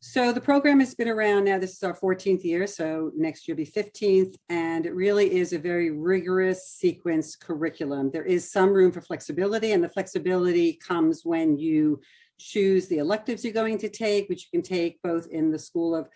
So the program has been around now. This is our 14th year, so next year will be 15th, and it really is a very rigorous sequence curriculum. There is some room for flexibility, and the flexibility comes when you choose the electives you're going to take, which you can take both in the School of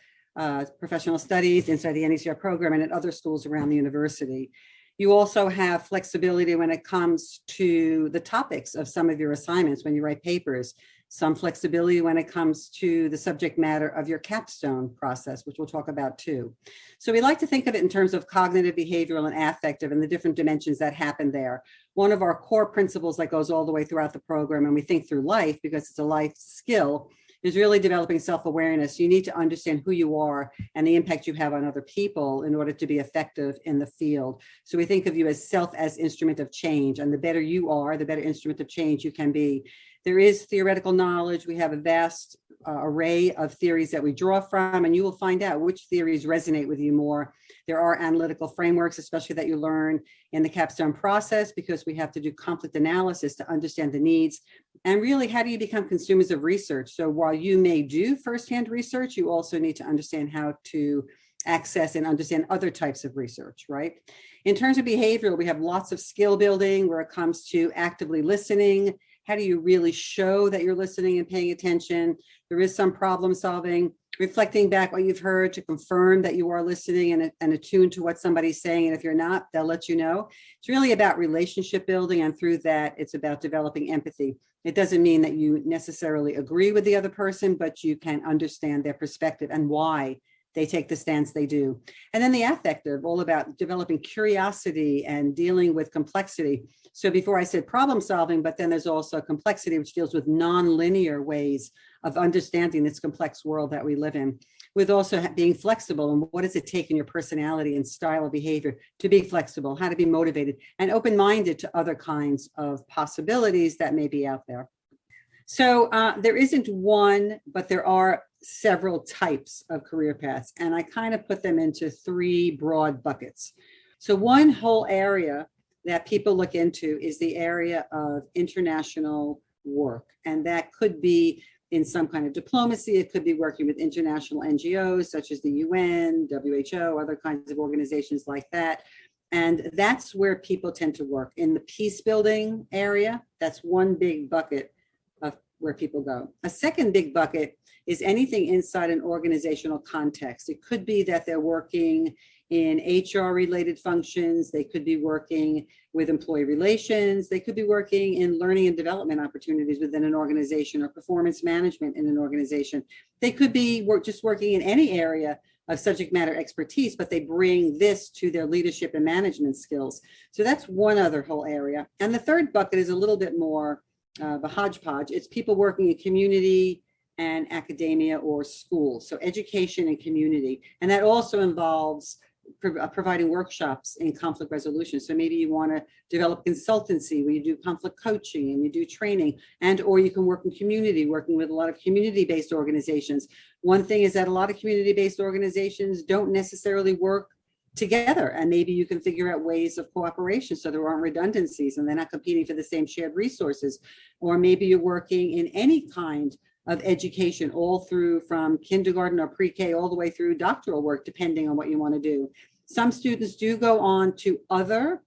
Professional Studies inside the NECR program and at other schools around the university. You also have flexibility when it comes to the topics of some of your assignments when you write papers. Some flexibility when it comes to the subject matter of your capstone process, which we'll talk about too. So we like to think of it in terms of cognitive, behavioral, and affective and the different dimensions that happen there. One of our core principles that goes all the way throughout the program, and we think through life because it's a life skill, is really developing self-awareness. You need to understand who you are and the impact you have on other people in order to be effective in the field. So we think of you as self as instrument of change, and the better you are, the better instrument of change you can be. There is theoretical knowledge. We have a vast array of theories that we draw from, and you will find out which theories resonate with you more. There are analytical frameworks, especially that you learn in the capstone process, because we have to do conflict analysis to understand the needs. And really, how do you become consumers of research? So while you may do firsthand research, you also need to understand how to access and understand other types of research, right? In terms of behavioral, we have lots of skill building where it comes to actively listening. How do you really show that you're listening and paying attention? There is some problem solving, reflecting back what you've heard to confirm that you are listening and attuned to what somebody's saying. And if you're not, they'll let you know. It's really about relationship building. And through that, it's about developing empathy. It doesn't mean that you necessarily agree with the other person, but you can understand their perspective and why they take the stance they do. And then the affective, all about developing curiosity and dealing with complexity. So before I said problem solving, but then there's also complexity, which deals with non-linear ways of understanding this complex world that we live in, with also being flexible and what does it take in your personality and style of behavior to be flexible, how to be motivated and open-minded to other kinds of possibilities that may be out there. So there isn't one, but there are several types of career paths, and I kind of put them into three broad buckets. So one whole area that people look into is the area of international work, and that could be in some kind of diplomacy. It could be working with international NGOs such as the UN, WHO, other kinds of organizations like that. And that's where people tend to work in the peace building area. That's one big bucket of where people go. A second big bucket is anything inside an organizational context. It could be that they're working in HR related functions. They could be working with employee relations. They could be working in learning and development opportunities within an organization or performance management in an organization. They could be just working in any area of subject matter expertise, but they bring this to their leadership and management skills. So that's one other whole area. And the third bucket is a little bit more of a hodgepodge. It's people working in community and academia or schools. So education and community. And that also involves providing workshops in conflict resolution. So maybe you want to develop consultancy where you do conflict coaching and you do training, and or you can work in community, working with a lot of community-based organizations. One thing is that a lot of community-based organizations don't necessarily work together, and maybe you can figure out ways of cooperation so there aren't redundancies and they're not competing for the same shared resources. Or maybe you're working in any kind of education all through from kindergarten or pre-K all the way through doctoral work, depending on what you want to do. Some students do go on to other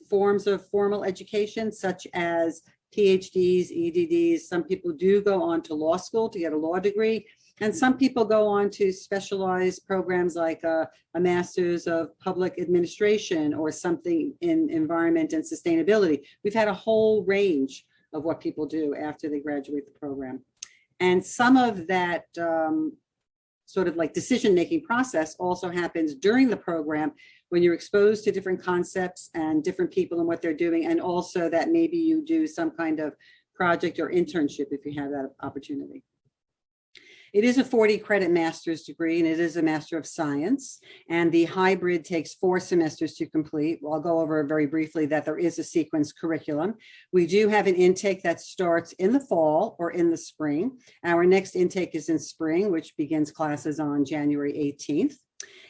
forms of formal education, such as PhDs, EDDs. Some people do go on to law school to get a law degree. And some people go on to specialized programs like a master's of public administration or something in environment and sustainability. We've had a whole range of what people do after they graduate the program. And some of that sort of like decision-making process also happens during the program when you're exposed to different concepts and different people and what they're doing, and also that maybe you do some kind of project or internship if you have that opportunity. It is a 40 credit master's degree, and it is a Master of Science, and the hybrid takes 4 semesters to complete. Well, I'll go over very briefly that there is a sequence curriculum. We do have an intake that starts in the fall or in the spring. Our next intake is in spring, which begins classes on January 18th.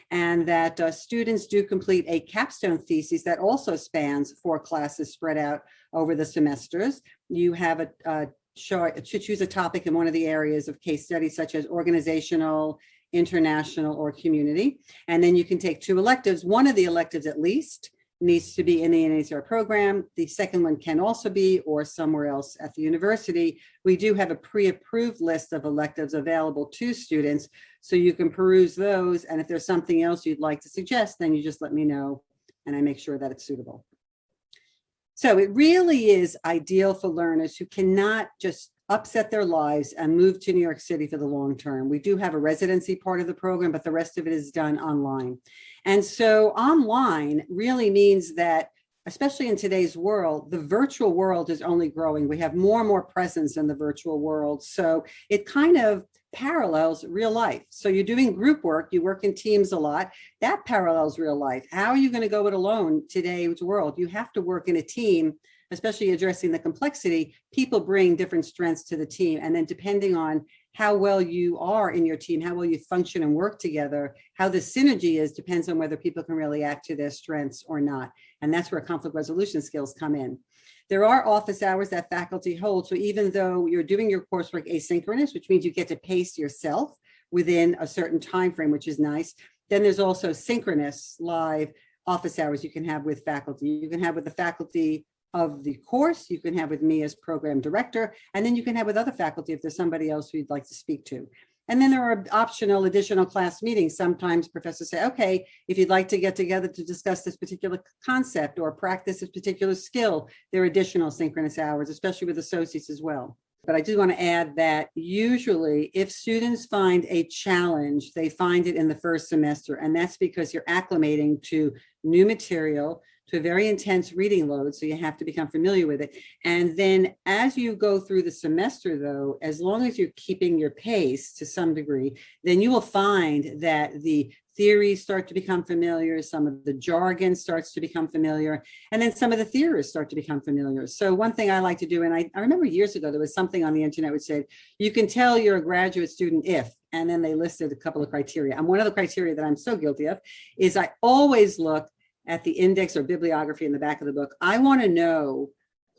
And that students do complete a capstone thesis that also spans 4 classes spread out over the semesters. You have a choose a topic in one of the areas of case studies, such as organizational, international, or community. And then you can take 2 electives. One of the electives at least needs to be in the NECR program. The second one can also be, or somewhere else at the university. We do have a pre-approved list of electives available to students, so you can peruse those. And if there's something else you'd like to suggest, then you just let me know and I make sure that it's suitable. So it really is ideal for learners who cannot just upset their lives and move to New York City for the long term. We do have a residency part of the program, but the rest of it is done online. And so online really means that, especially in today's world, the virtual world is only growing. We have more and more presence in the virtual world. So it kind of parallels real life. So you're doing group work, you work in teams a lot, that parallels real life. How are you going to go it alone today's world? You have to work in a team, especially addressing the complexity. People bring different strengths to the team. And then depending on how well you are in your team, how well you function and work together, how the synergy is, depends on whether people can really act to their strengths or not. And that's where conflict resolution skills come in. There are office hours that faculty hold. So even though you're doing your coursework asynchronous, which means you get to pace yourself within a certain time frame, which is nice, then there's also synchronous live office hours you can have with faculty. You can have with the faculty of the course, you can have with me as program director, and then you can have with other faculty if there's somebody else who you'd like to speak to. And then there are optional additional class meetings. Sometimes professors say, okay, if you'd like to get together to discuss this particular concept or practice this particular skill, there are additional synchronous hours, especially with associates as well. But I do want to add that usually if students find a challenge, they find it in the first semester, and that's because you're acclimating to new material, to a very intense reading load, so you have to become familiar with it. And then as you go through the semester, though, as long as you're keeping your pace to some degree, then you will find that the theories start to become familiar, some of the jargon starts to become familiar, and then some of the theories start to become familiar. So one thing I like to do, and I remember years ago, there was something on the internet which said, you can tell you're a graduate student if, and then they listed a couple of criteria. And one of the criteria that I'm so guilty of is I always look at the index or bibliography in the back of the book. I want to know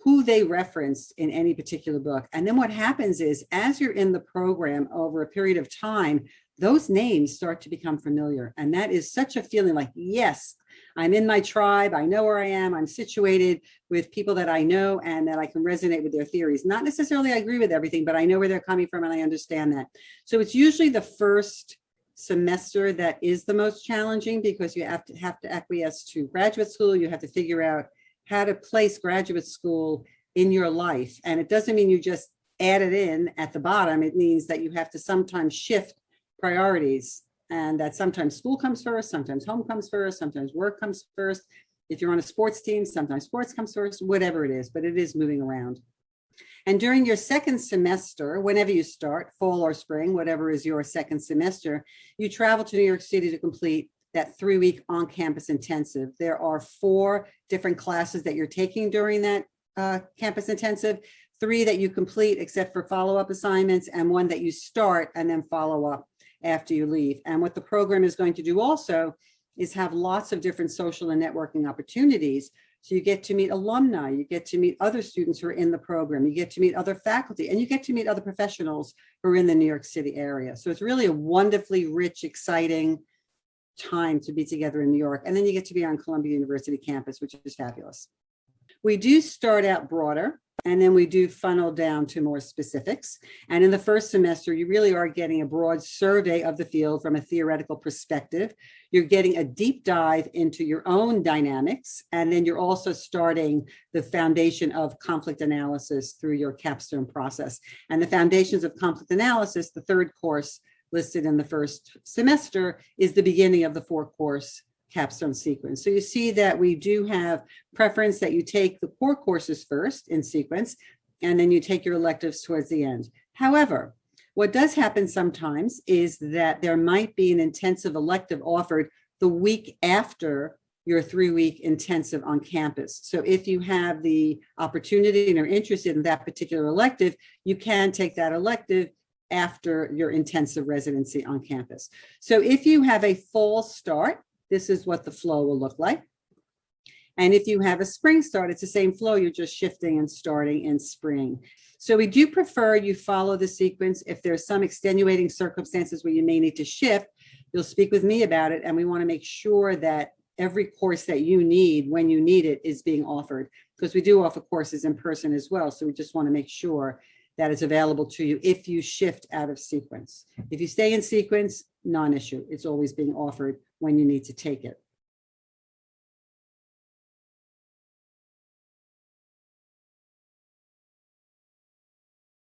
who they referenced in any particular book. And then what happens is, as you're in the program over a period of time, those names start to become familiar. And that is such a feeling like, yes, I'm in my tribe. I know where I am. I'm situated with people that I know and that I can resonate with their theories. Not necessarily I agree with everything, but I know where they're coming from and I understand that. So it's usually the first semester that is the most challenging, because you have to acquiesce to graduate school. You have to figure out how to place graduate school in your life. And it doesn't mean you just add it in at the bottom. It means that you have to sometimes shift priorities, and that sometimes school comes first, sometimes home comes first, sometimes work comes first. If you're on a sports team, sometimes sports comes first, whatever it is, but it is moving around. And during your second semester, whenever you start, fall or spring, whatever is your second semester, you travel to New York City to complete that 3-week on-campus intensive. There are 4 different classes that you're taking during that campus intensive, 3 that you complete except for follow-up assignments, and 1 that you start and then follow up after you leave. And what the program is going to do also is have lots of different social and networking opportunities. So you get to meet alumni, you get to meet other students who are in the program, you get to meet other faculty, and you get to meet other professionals who are in the New York City area. So it's really a wonderfully rich, exciting time to be together in New York. And then you get to be on Columbia University campus, which is fabulous. We do start out broader, and then we do funnel down to more specifics. And in the first semester, you really are getting a broad survey of the field from a theoretical perspective. You're getting a deep dive into your own dynamics, and then you're also starting the foundation of conflict analysis through your capstone process. And the foundations of conflict analysis, the 3rd course listed in the first semester, is the beginning of the 4-course capstone sequence. So you see that we do have preference that you take the core courses first in sequence, and then you take your electives towards the end. However, what does happen sometimes is that there might be an intensive elective offered the week after your 3-week intensive on campus. So if you have the opportunity and are interested in that particular elective, you can take that elective after your intensive residency on campus. So if you have a fall start, this is what the flow will look like. And if you have a spring start, it's the same flow. You're just shifting and starting in spring. So we do prefer you follow the sequence. If there's some extenuating circumstances where you may need to shift, you'll speak with me about it. And we want to make sure that every course that you need when you need it is being offered, because we do offer courses in person as well. So we just want to make sure that it's available to you if you shift out of sequence. If you stay in sequence, non-issue. It's always being offered when you need to take it.